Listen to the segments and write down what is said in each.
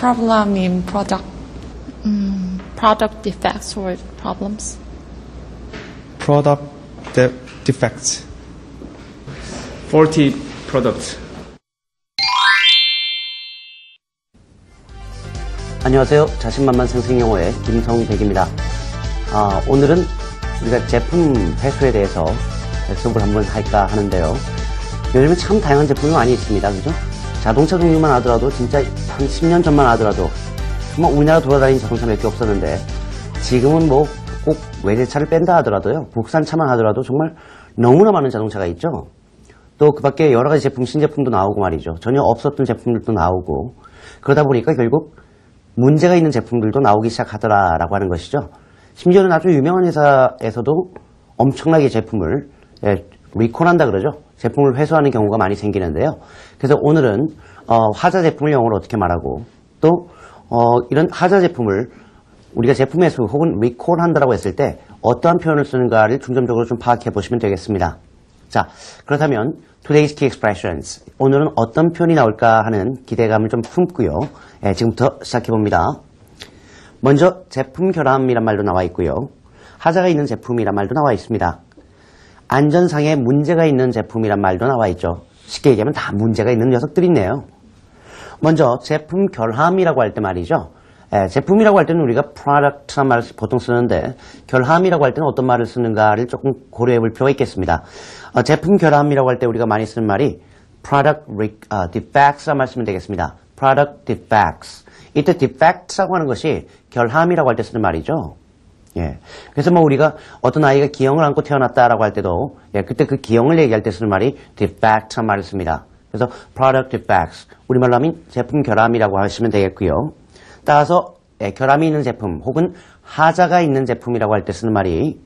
problem in product. Product defects or problems. Product defects. Faulty product. 안녕하세요. 자신만만 생생영어의 김성백입니다. 오늘은 우리가 제품 회수에 대해서 수업을 한번 할까 하는데요. 요즘에 참 다양한 제품이 많이 있습니다. 그죠? 자동차 종류만 하더라도 진짜 한 10년 전만 하더라도 정말 우리나라 돌아다니는 자동차 몇 개 없었는데 지금은 뭐 꼭 외제차를 뺀다 하더라도요. 국산차만 하더라도 정말 너무나 많은 자동차가 있죠. 또 그 밖에 여러 가지 제품, 신제품도 나오고 말이죠. 전혀 없었던 제품들도 나오고 그러다 보니까 결국 문제가 있는 제품들도 나오기 시작하더라라고 하는 것이죠. 심지어는 아주 유명한 회사에서도 엄청나게 제품을 리콜한다 그러죠. 제품을 회수하는 경우가 많이 생기는데요. 그래서 오늘은 하자 제품을 영어로 어떻게 말하고 또 이런 하자 제품을 우리가 제품 회수 혹은 리콜한다라고 했을 때 어떠한 표현을 쓰는가를 중점적으로 좀 파악해 보시면 되겠습니다. 자, 그렇다면 Today's Key Expressions, 오늘은 어떤 표현이 나올까 하는 기대감을 좀 품고요. 지금부터 시작해 봅니다. 먼저 제품 결함이란 말도 나와 있고요. 하자가 있는 제품이란 말도 나와 있습니다. 안전상에 문제가 있는 제품이란 말도 나와 있죠. 쉽게 얘기하면 다 문제가 있는 녀석들이 있네요. 먼저 제품 결함이라고 할 때 말이죠. 제품이라고 할 때는 우리가 product란 말을 보통 쓰는데 결함이라고 할 때는 어떤 말을 쓰는가를 조금 고려해 볼 필요가 있겠습니다. 제품 결함이라고 할 때 우리가 많이 쓰는 말이 product defects란 말 쓰면 되겠습니다. product defects. 이때 defects라고 하는 것이 결함이라고 할 때 쓰는 말이죠. 예. 그래서 뭐 우리가 어떤 아이가 기형을 안고 태어났다라고 할 때도 그때 그 기형을 얘기할 때 쓰는 말이 defect란 말을 씁니다. 그래서 product defects. 우리말로 하면 제품 결함이라고 하시면 되겠고요. 따라서 결함이 있는 제품 혹은 하자가 있는 제품이라고 할 때 쓰는 말이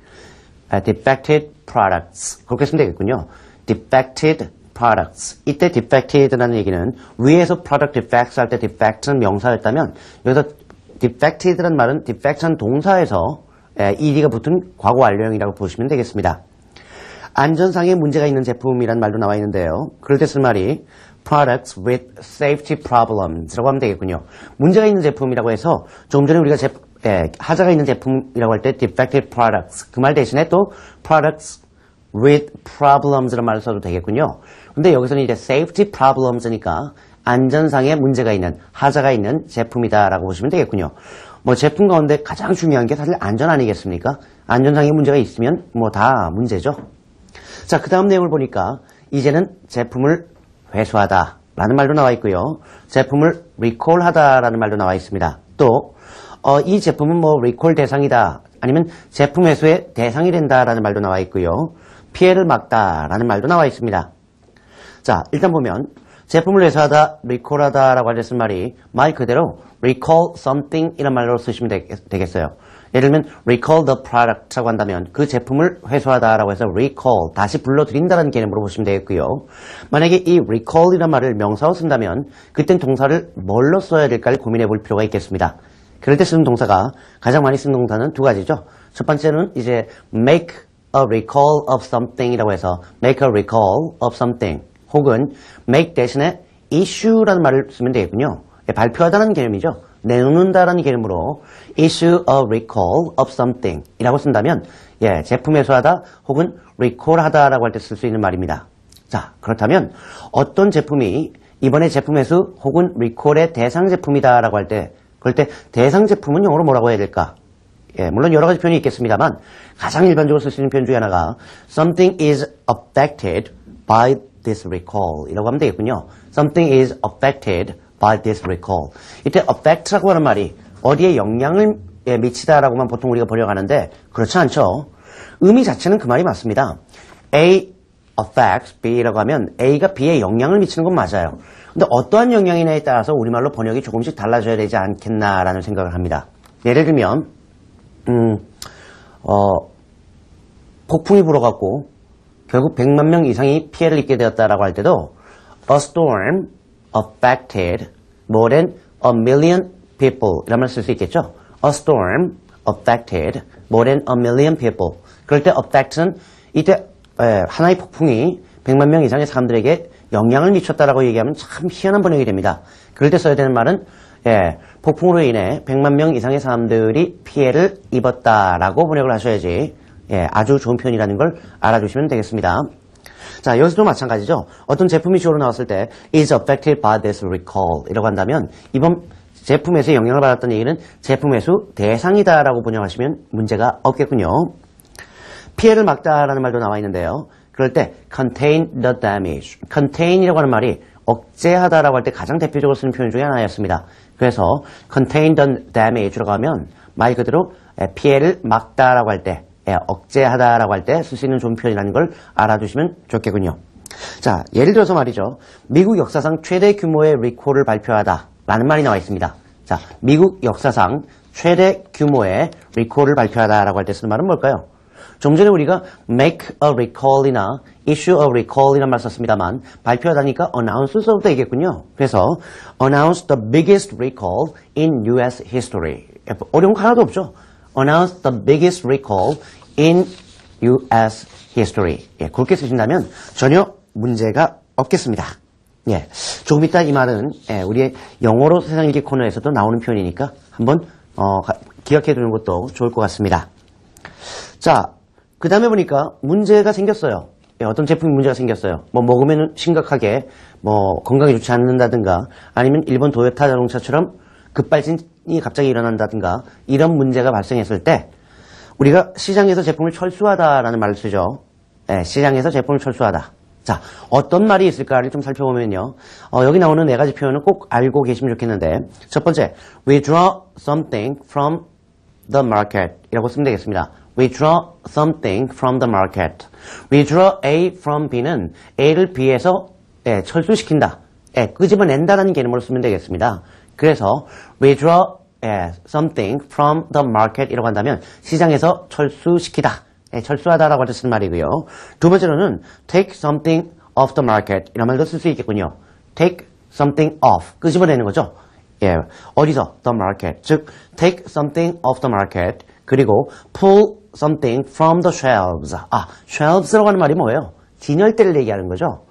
defected products 그렇게 쓰면 되겠군요. defected products. 이때 defected라는 얘기는 위에서 product defects 할 때 defect는 명사였다면 여기서 defected라는 말은 defect한 동사에서 ed가 붙은 과거 완료형이라고 보시면 되겠습니다. 안전상에 문제가 있는 제품이라는 말도 나와 있는데요. 그럴 때 쓰는 말이 products with safety problems라고 하면 되겠군요. 문제가 있는 제품이라고 해서 조금 전에 우리가 하자가 있는 제품이라고 할 때 defective products 그 말 대신에 또 products with problems라는 말을 써도 되겠군요. 근데 여기서는 이제 safety problems니까 안전상에 문제가 있는 하자가 있는 제품이다라고 보시면 되겠군요. 뭐 제품 가운데 가장 중요한 게 사실 안전 아니겠습니까? 안전상에 문제가 있으면 뭐 다 문제죠. 자, 그 다음 내용을 보니까 이제는 제품을 회수하다 라는 말도 나와 있고요. 제품을 recall하다 라는 말도 나와 있습니다. 또 이 제품은 뭐 recall 대상이다 아니면 제품 회수의 대상이 된다 라는 말도 나와 있고요. 피해를 막다 라는 말도 나와 있습니다. 자, 일단 보면 제품을 회수하다, recall하다 라고 하는 말이 말 그대로 recall something 이란 말로 쓰시면 되겠어요. 예를 들면 recall the product라고 한다면 그 제품을 회수하다라고 해서 recall, 다시 불러들인다는 개념으로 보시면 되겠고요. 만약에 이 recall이란 말을 명사로 쓴다면 그땐 동사를 뭘로 써야 될까를 고민해 볼 필요가 있겠습니다. 그럴 때 쓰는 동사가 가장 많이 쓰는 동사는 두 가지죠. 첫 번째는 이제 make a recall of something이라고 해서 make a recall of something 혹은 make 대신에 issue라는 말을 쓰면 되겠군요. 발표하다는 개념이죠. 내놓는다라는 개념으로 issue a recall of something 이라고 쓴다면 제품 회수하다 혹은 recall하다라고 할 때 쓸 수 있는 말입니다. 자, 그렇다면 어떤 제품이 이번에 제품 회수 혹은 recall의 대상 제품이다라고 할 때 그럴 때 대상 제품은 영어로 뭐라고 해야 될까? 물론 여러 가지 표현이 있겠습니다만 가장 일반적으로 쓸 수 있는 표현 중에 하나가 something is affected by this recall 이라고 하면 되겠군요. something is affected by this recall. 이때 affect라고 하는 말이 어디에 영향을 미치다라고만 보통 우리가 번역하는데 그렇지 않죠. 의미 자체는 그 말이 맞습니다. A affects B라고 하면 A가 B에 영향을 미치는 건 맞아요. 근데 어떠한 영향이냐에 따라서 우리말로 번역이 조금씩 달라져야 되지 않겠나라는 생각을 합니다. 예를 들면 폭풍이 불어갖고 결국 100만 명 이상이 피해를 입게 되었다라고 할 때도 A storm affected more than a million people 이라는 말을 쓸 수 있겠죠. A storm affected more than a million people. 그럴 때 affect는 이때 하나의 폭풍이 100만 명 이상의 사람들에게 영향을 미쳤다라고 얘기하면 참 희한한 번역이 됩니다. 그럴 때 써야 되는 말은 예, 폭풍으로 인해 100만 명 이상의 사람들이 피해를 입었다라고 번역을 하셔야지 예, 아주 좋은 표현이라는 걸 알아주시면 되겠습니다. 자, 여기서도 마찬가지죠. 어떤 제품이 주어로 나왔을 때 is affected by this recall 이라고 한다면 이번 제품 매수에 영향을 받았던 얘기는 제품 매수 대상이다라고 번역하시면 문제가 없겠군요. 피해를 막다라는 말도 나와 있는데요. 그럴 때 contain the damage, contain이라고 하는 말이 억제하다라고 할 때 가장 대표적으로 쓰는 표현 중에 하나였습니다. 그래서 contain the damage라고 하면 말 그대로 피해를 막다라고 할 때, 억제하다라고 할 때 쓸 수 있는 좋은 표현이라는 걸 알아두시면 좋겠군요. 자, 예를 들어서 말이죠. 미국 역사상 최대 규모의 리콜을 발표하다라는 말이 나와 있습니다. 자, 미국 역사상 최대 규모의 리콜을 발표하다라고 할 때 쓰는 말은 뭘까요? 좀 전에 우리가 make a recall이나 issue a recall이라는 말 썼습니다만 발표하다니까 announce서부터 얘기했군요. 그래서 announce the biggest recall in US history. 어려운 거 하나도 없죠. announce the biggest recall in US history. 예, 그렇게 쓰신다면 전혀 문제가 없겠습니다. 예, 조금 이따 이 말은 우리의 영어로 세상 읽기 코너에서도 나오는 표현이니까 한번 기억해 두는 것도 좋을 것 같습니다. 자, 그 다음에 보니까 문제가 생겼어요. 예, 어떤 제품이 문제가 생겼어요. 뭐 먹으면 심각하게 뭐 건강에 좋지 않는다든가 아니면 일본 도요타 자동차처럼 급발진이 갑자기 일어난다든가 이런 문제가 발생했을 때 우리가 시장에서 제품을 철수하다라는 말을 쓰죠. 예, 시장에서 제품을 철수하다. 자, 어떤 말이 있을까를 좀 살펴보면요. 여기 나오는 네 가지 표현은 꼭 알고 계시면 좋겠는데 첫 번째, withdraw something from the market 이라고 쓰면 되겠습니다. withdraw something from the market. withdraw A from B는 A를 B에서 철수시킨다. 끄집어낸다라는 개념으로 쓰면 되겠습니다. 그래서 withdraw something from the market 이라고 한다면 시장에서 철수시키다. 철수하다라고 할 때 쓰는 말이고요. 두 번째로는 take something off the market 이런 말도 쓸 수 있겠군요. take something off. 끄집어내는 거죠. 예, 어디서? the market. 즉, take something off the market. 그리고 pull something from the shelves. 아, shelves라고 하는 말이 뭐예요? 진열대를 얘기하는 거죠.